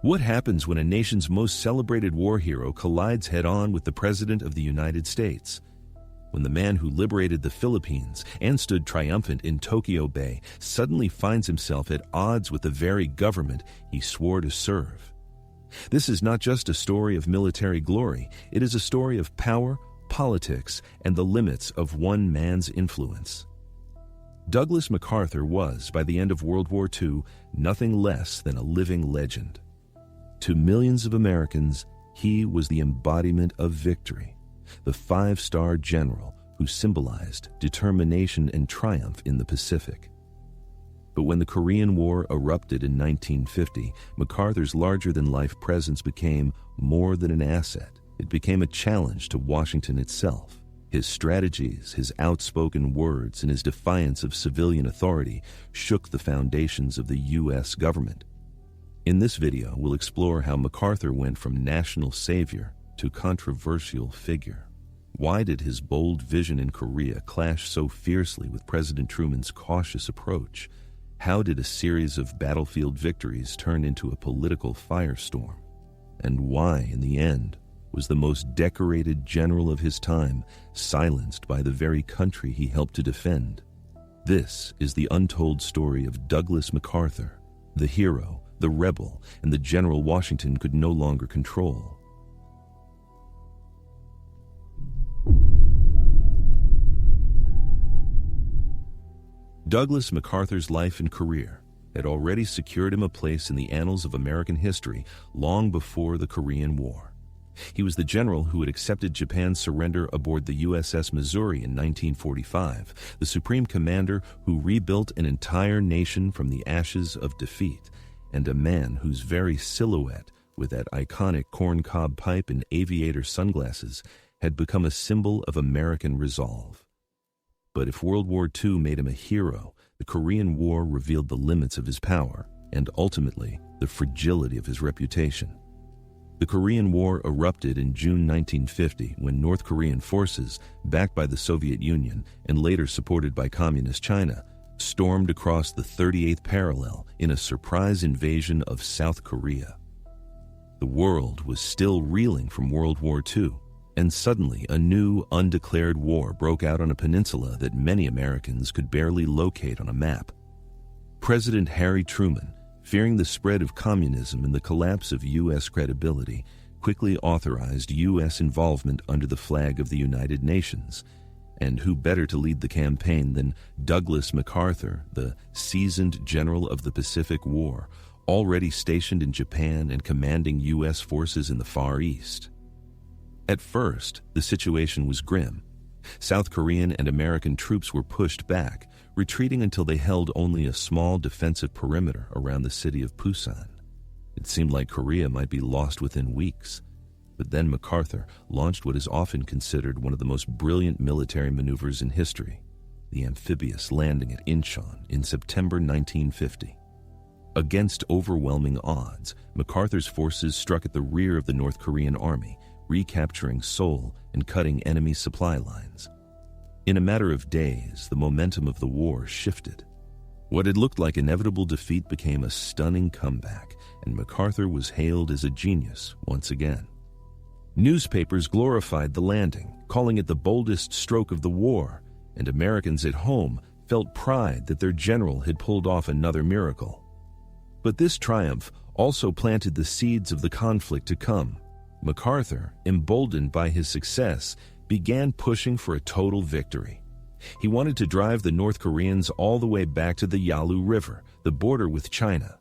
What happens when a nation's most celebrated war hero collides head-on with the President of the United States? When the man who liberated the Philippines and stood triumphant in Tokyo Bay suddenly finds himself at odds with the very government he swore to serve. This is not just a story of military glory, it is a story of power, politics, and the limits of one man's influence. Douglas MacArthur was, by the end of World War II, nothing less than a living legend. To millions of Americans, he was the embodiment of victory, the five-star general who symbolized determination and triumph in the Pacific. But when the Korean War erupted in 1950, MacArthur's larger-than-life presence became more than an asset. It became a challenge to Washington itself. His strategies, his outspoken words, and his defiance of civilian authority shook the foundations of the U.S. government. In this video, we'll explore how MacArthur went from national savior to controversial figure. Why did his bold vision in Korea clash so fiercely with President Truman's cautious approach? How did a series of battlefield victories turn into a political firestorm? And why, in the end, was the most decorated general of his time silenced by the very country he helped to defend? This is the untold story of Douglas MacArthur, the hero, the rebel, and the general Washington could no longer control. Douglas MacArthur's life and career had already secured him a place in the annals of American history long before the Korean War. He was the general who had accepted Japan's surrender aboard the USS Missouri in 1945, the supreme commander who rebuilt an entire nation from the ashes of defeat, and a man whose very silhouette, with that iconic corncob pipe and aviator sunglasses, had become a symbol of American resolve. But if World War II made him a hero, the Korean War revealed the limits of his power and ultimately the fragility of his reputation. The Korean War erupted in June 1950 when North Korean forces, backed by the Soviet Union and later supported by Communist China, stormed across the 38th parallel in a surprise invasion of South Korea. The world was still reeling from World War II, and suddenly a new, undeclared war broke out on a peninsula that many Americans could barely locate on a map. President Harry Truman, fearing the spread of communism and the collapse of U.S. credibility, quickly authorized U.S. involvement under the flag of the United Nations. And who better to lead the campaign than Douglas MacArthur, the seasoned general of the Pacific War, already stationed in Japan and commanding U.S. forces in the Far East? At first, the situation was grim. South Korean and American troops were pushed back, retreating until they held only a small defensive perimeter around the city of Busan. It seemed like Korea might be lost within weeks. But then MacArthur launched what is often considered one of the most brilliant military maneuvers in history, the amphibious landing at Inchon in September 1950. Against overwhelming odds, MacArthur's forces struck at the rear of the North Korean army, recapturing Seoul and cutting enemy supply lines. In a matter of days, the momentum of the war shifted. What had looked like inevitable defeat became a stunning comeback, and MacArthur was hailed as a genius once again. Newspapers glorified the landing, calling it the boldest stroke of the war, and Americans at home felt pride that their general had pulled off another miracle. But this triumph also planted the seeds of the conflict to come. MacArthur, emboldened by his success, began pushing for a total victory. He wanted to drive the North Koreans all the way back to the Yalu River, the border with China.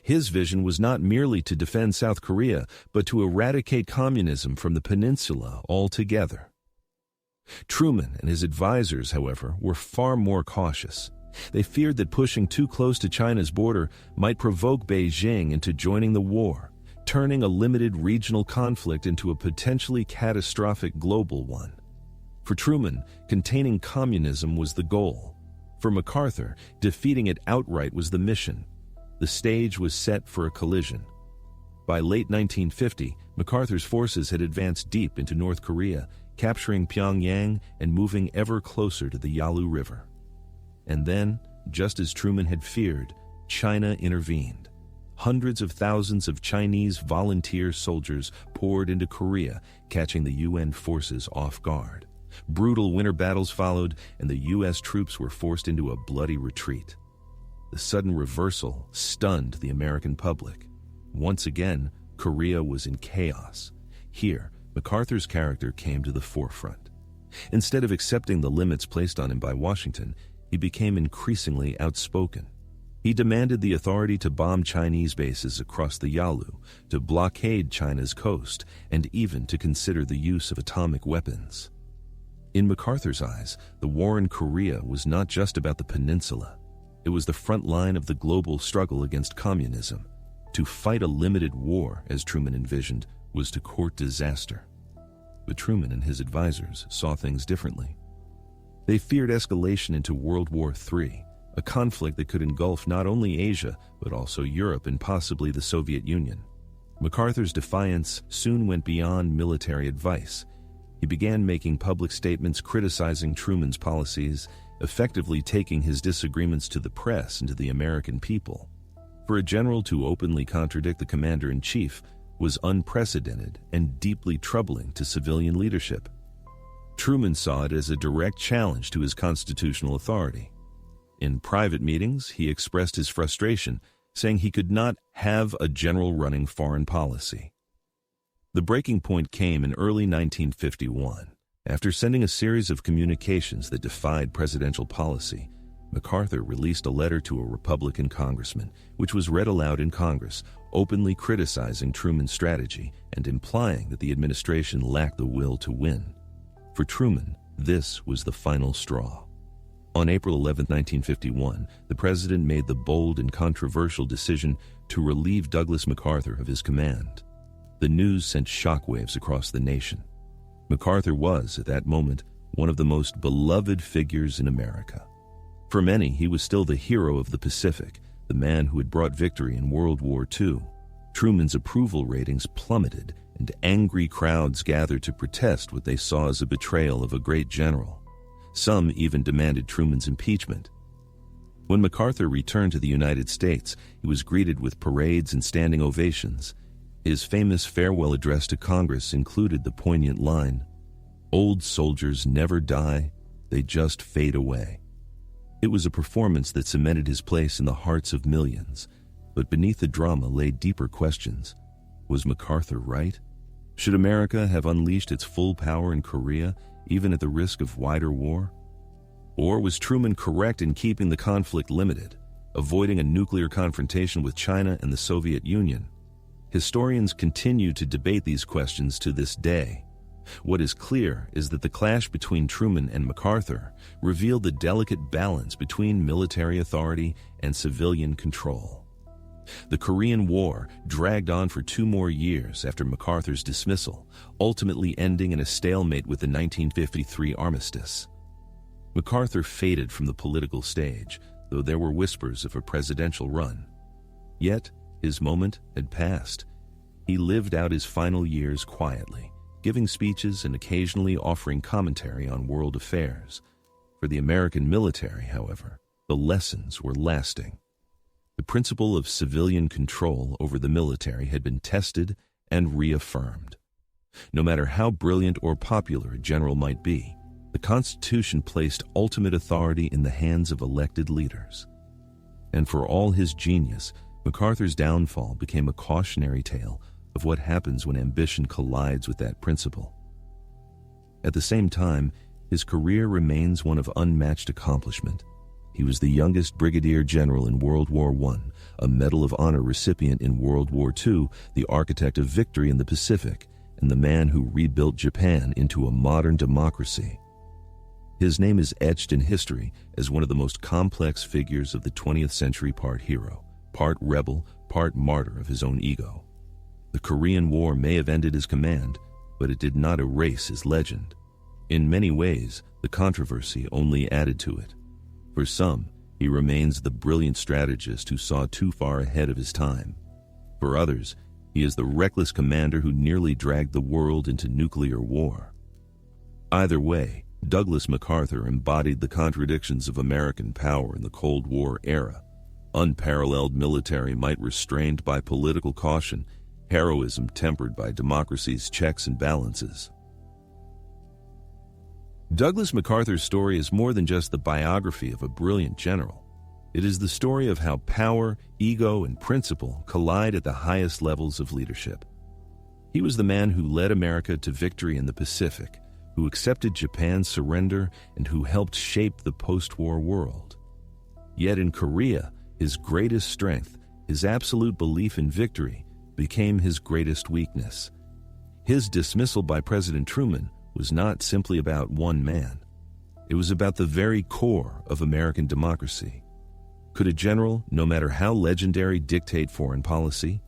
His vision was not merely to defend South Korea, but to eradicate communism from the peninsula altogether. Truman and his advisors, however, were far more cautious. They feared that pushing too close to China's border might provoke Beijing into joining the war, turning a limited regional conflict into a potentially catastrophic global one. For Truman, containing communism was the goal. For MacArthur, defeating it outright was the mission. The stage was set for a collision. By late 1950, MacArthur's forces had advanced deep into North Korea, capturing Pyongyang and moving ever closer to the Yalu River. And then, just as Truman had feared, China intervened. hundreds of thousands of Chinese volunteer soldiers poured into Korea, catching the UN forces off guard. Brutal winter battles followed, and the U.S. troops were forced into a bloody retreat. The sudden reversal stunned the American public. Once again, Korea was in chaos. Here, MacArthur's character came to the forefront. Instead of accepting the limits placed on him by Washington, he became increasingly outspoken. He demanded the authority to bomb Chinese bases across the Yalu, to blockade China's coast, and even to consider the use of atomic weapons. In MacArthur's eyes, the war in Korea was not just about the peninsula. It was the front line of the global struggle against communism. To fight a limited war, as Truman envisioned, was to court disaster. But Truman and his advisors saw things differently. They feared escalation into World War III, a conflict that could engulf not only Asia, but also Europe and possibly the Soviet Union. MacArthur's defiance soon went beyond military advice. He began making public statements criticizing Truman's policies, effectively taking his disagreements to the press and to the American people. For a general to openly contradict the commander-in-chief was unprecedented and deeply troubling to civilian leadership. Truman saw it as a direct challenge to his constitutional authority. In private meetings, he expressed his frustration, saying he could not have a general running foreign policy. The breaking point came in early 1951. After sending a series of communications that defied presidential policy, MacArthur released a letter to a Republican congressman, which was read aloud in Congress, openly criticizing Truman's strategy and implying that the administration lacked the will to win. For Truman, this was the final straw. On April 11, 1951, the president made the bold and controversial decision to relieve Douglas MacArthur of his command. The news sent shockwaves across the nation. MacArthur was, at that moment, one of the most beloved figures in America. For many, he was still the hero of the Pacific, the man who had brought victory in World War II. Truman's approval ratings plummeted, and angry crowds gathered to protest what they saw as a betrayal of a great general. Some even demanded Truman's impeachment. When MacArthur returned to the United States, he was greeted with parades and standing ovations. His famous farewell address to Congress included the poignant line, "Old soldiers never die, they just fade away." It was a performance that cemented his place in the hearts of millions, but beneath the drama lay deeper questions. Was MacArthur right? Should America have unleashed its full power in Korea, even at the risk of wider war? Or was Truman correct in keeping the conflict limited, avoiding a nuclear confrontation with China and the Soviet Union? Historians continue to debate these questions to this day. What is clear is that the clash between Truman and MacArthur revealed the delicate balance between military authority and civilian control. The Korean War dragged on for 2 more years after MacArthur's dismissal, ultimately ending in a stalemate with the 1953 armistice. MacArthur faded from the political stage, though there were whispers of a presidential run. Yet, his moment had passed. He lived out his final years quietly, giving speeches and occasionally offering commentary on world affairs. For the American military, however, the lessons were lasting. The principle of civilian control over the military had been tested and reaffirmed. No matter how brilliant or popular a general might be, the Constitution placed ultimate authority in the hands of elected leaders. And for all his genius, MacArthur's downfall became a cautionary tale of what happens when ambition collides with that principle. At the same time, his career remains one of unmatched accomplishment. He was the youngest brigadier general in World War I, a Medal of Honor recipient in World War II, the architect of victory in the Pacific, and the man who rebuilt Japan into a modern democracy. His name is etched in history as one of the most complex figures of the 20th century, part hero, part rebel, part martyr of his own ego. The Korean War may have ended his command, but it did not erase his legend. In many ways, the controversy only added to it. For some, he remains the brilliant strategist who saw too far ahead of his time. For others, he is the reckless commander who nearly dragged the world into nuclear war. Either way, Douglas MacArthur embodied the contradictions of American power in the Cold War era. unparalleled military might restrained by political caution, heroism tempered by democracy's checks and balances. Douglas MacArthur's story is more than just the biography of a brilliant general. It is the story of how power, ego, and principle collide at the highest levels of leadership. He was the man who led America to victory in the Pacific, who accepted Japan's surrender, and who helped shape the post-war world. Yet in Korea, his greatest strength, his absolute belief in victory, became his greatest weakness. His dismissal by President Truman was not simply about one man. It was about the very core of American democracy. Could a general, no matter how legendary, dictate foreign policy?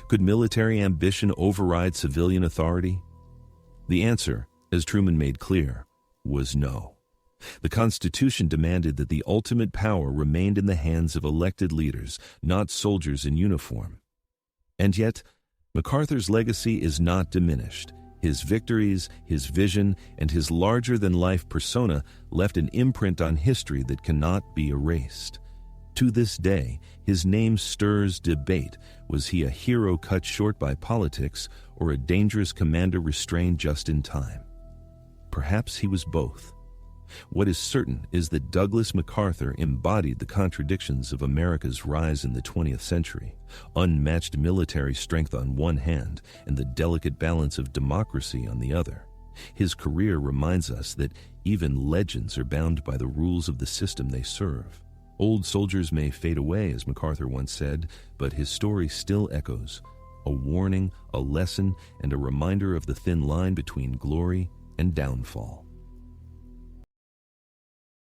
Could military ambition override civilian authority? The answer, as Truman made clear, was no. The Constitution demanded that the ultimate power remained in the hands of elected leaders, not soldiers in uniform. And yet, MacArthur's legacy is not diminished. His victories, his vision, and his larger-than-life persona left an imprint on history that cannot be erased. To this day, his name stirs debate. Was he a hero cut short by politics or a dangerous commander restrained just in time? Perhaps he was both. What is certain is that Douglas MacArthur embodied the contradictions of America's rise in the 20th century, unmatched military strength on one hand and the delicate balance of democracy on the other. His career reminds us that even legends are bound by the rules of the system they serve. Old soldiers may fade away, as MacArthur once said, but his story still echoes, a warning, a lesson, and a reminder of the thin line between glory and downfall.